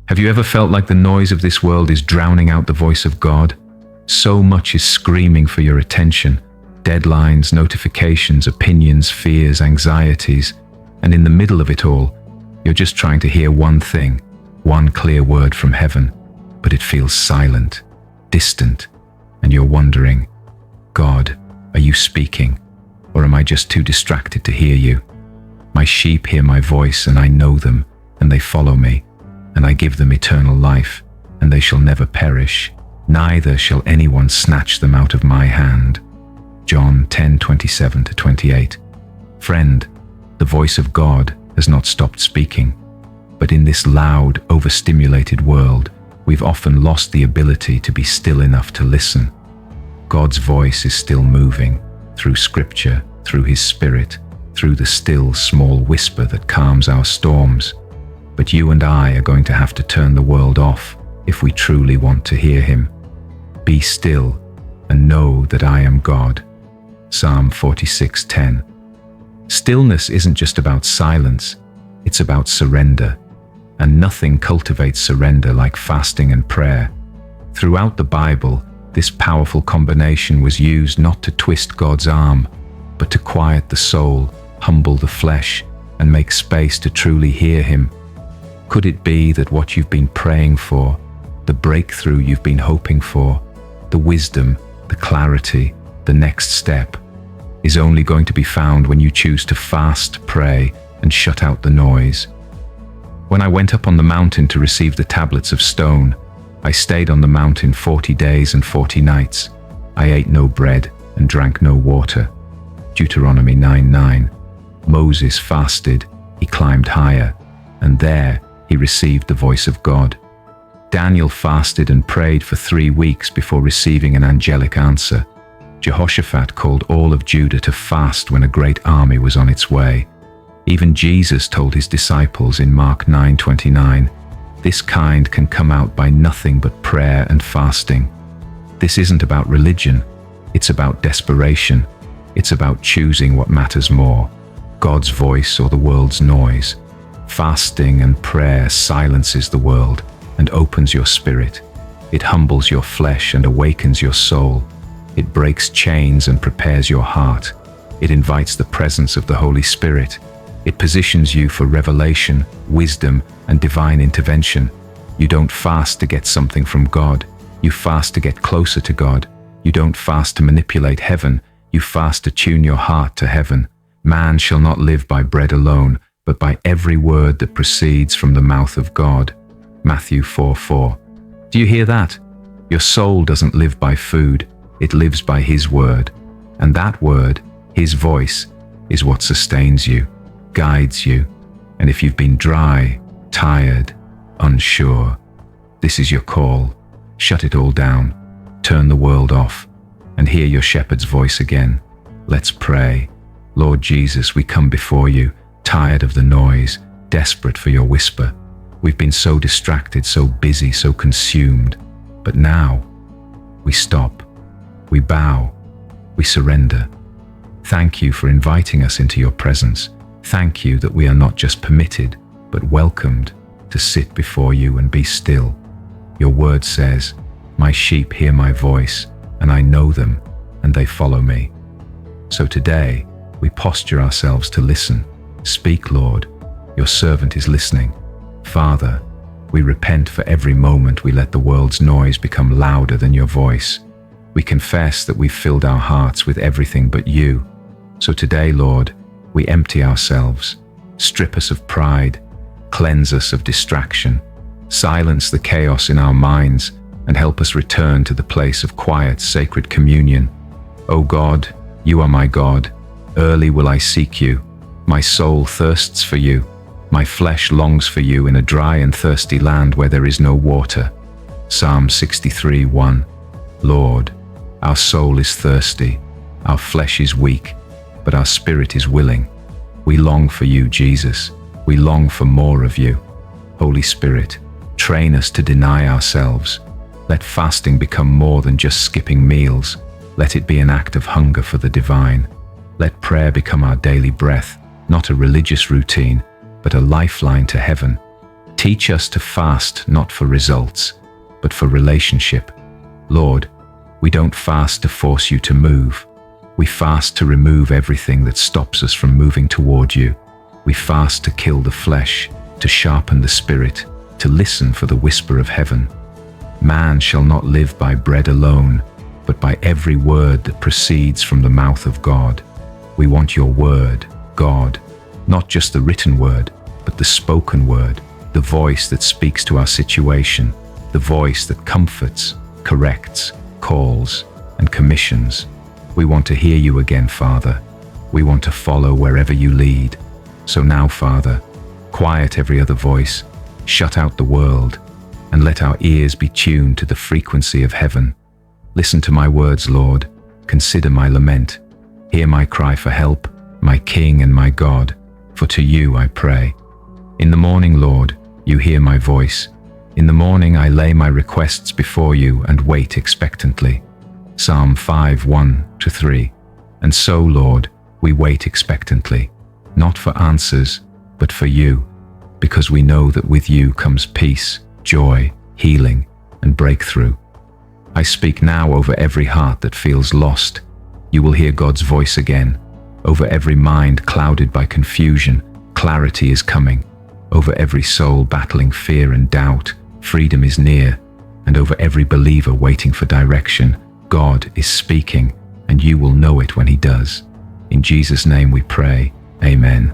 Have you ever felt like the noise of this world is drowning out the voice of God? So much is screaming for your attention. Deadlines, notifications, opinions, fears, anxieties. And in the middle of it all, you're just trying to hear one thing, one clear word from heaven. But it feels silent, distant, and you're wondering, God, are you speaking? Or am I just too distracted to hear you? My sheep hear my voice, and I know them, and they follow me. And I give them eternal life, and they shall never perish, neither shall anyone snatch them out of my hand. John 10:27-28. Friend, the voice of God has not stopped speaking, but in this loud, overstimulated world, we've often lost the ability to be still enough to listen. God's voice is still moving, through Scripture, through His Spirit, through the still, small whisper that calms our storms. But you and I are going to have to turn the world off if we truly want to hear Him. Be still and know that I am God. Psalm 46:10. Stillness isn't just about silence, it's about surrender. And nothing cultivates surrender like fasting and prayer. Throughout the Bible, this powerful combination was used not to twist God's arm, but to quiet the soul, humble the flesh, and make space to truly hear Him. Could it be that what you've been praying for, the breakthrough you've been hoping for, the wisdom, the clarity, the next step, is only going to be found when you choose to fast, pray, and shut out the noise? When I went up on the mountain to receive the tablets of stone, I stayed on the mountain 40 days and 40 nights. I ate no bread and drank no water. Deuteronomy 9:9. Moses fasted, he climbed higher, and there he received the voice of God. Daniel fasted and prayed for 3 weeks before receiving an angelic answer. Jehoshaphat called all of Judah to fast when a great army was on its way. Even Jesus told his disciples in Mark 9:29, "This kind can come out by nothing but prayer and fasting." This isn't about religion, it's about desperation. It's about choosing what matters more, God's voice or the world's noise. Fasting and prayer silences the world and opens your spirit. It humbles your flesh and awakens your soul. It breaks chains and prepares your heart. It invites the presence of the Holy Spirit. It positions you for revelation, wisdom, and divine intervention. You don't fast to get something from God. You fast to get closer to God. You don't fast to manipulate heaven. You fast to tune your heart to heaven. Man shall not live by bread alone, but by every word that proceeds from the mouth of God. Matthew 4:4. Do you hear that? Your soul doesn't live by food, it lives by His word. And that word, His voice, is what sustains you, guides you. And if you've been dry, tired, unsure, this is your call. Shut it all down, turn the world off, and hear your shepherd's voice again. Let's pray. Lord Jesus, we come before you, tired of the noise, desperate for your whisper. We've been so distracted, so busy, so consumed. But now, we stop, we bow, we surrender. Thank you for inviting us into your presence. Thank you that we are not just permitted, but welcomed to sit before you and be still. Your word says, "My sheep hear my voice, and I know them, and they follow me." So today, we posture ourselves to listen. Speak, Lord. Your servant is listening. Father, we repent for every moment we let the world's noise become louder than your voice. We confess that we've filled our hearts with everything but you. So today, Lord, we empty ourselves. Strip us of pride. Cleanse us of distraction. Silence the chaos in our minds and help us return to the place of quiet, sacred communion. O God, you are my God. Early will I seek you. My soul thirsts for you. My flesh longs for you in a dry and thirsty land where there is no water. Psalm 63:1. Lord, our soul is thirsty, our flesh is weak, but our spirit is willing. We long for you, Jesus. We long for more of you. Holy Spirit, train us to deny ourselves. Let fasting become more than just skipping meals. Let it be an act of hunger for the divine. Let prayer become our daily breath, not a religious routine, but a lifeline to heaven. Teach us to fast not for results, but for relationship. Lord, we don't fast to force you to move. We fast to remove everything that stops us from moving toward you. We fast to kill the flesh, to sharpen the spirit, to listen for the whisper of heaven. Man shall not live by bread alone, but by every word that proceeds from the mouth of God. We want your word, God, not just the written word, but the spoken word, the voice that speaks to our situation, the voice that comforts, corrects, calls, and commissions. We want to hear you again, Father. We want to follow wherever you lead. So now, Father, quiet every other voice, shut out the world, and let our ears be tuned to the frequency of heaven. Listen to my words, Lord. Consider my lament. Hear my cry for help, my King and my God, for to you I pray. In the morning, Lord, you hear my voice. In the morning I lay my requests before you and wait expectantly. Psalm 5:1-3. And so, Lord, we wait expectantly, not for answers, but for you, because we know that with you comes peace, joy, healing, and breakthrough. I speak now over every heart that feels lost. You will hear God's voice again. Over every mind clouded by confusion, clarity is coming. Over every soul battling fear and doubt, freedom is near. And over every believer waiting for direction, God is speaking, and you will know it when he does. In Jesus' name we pray. Amen.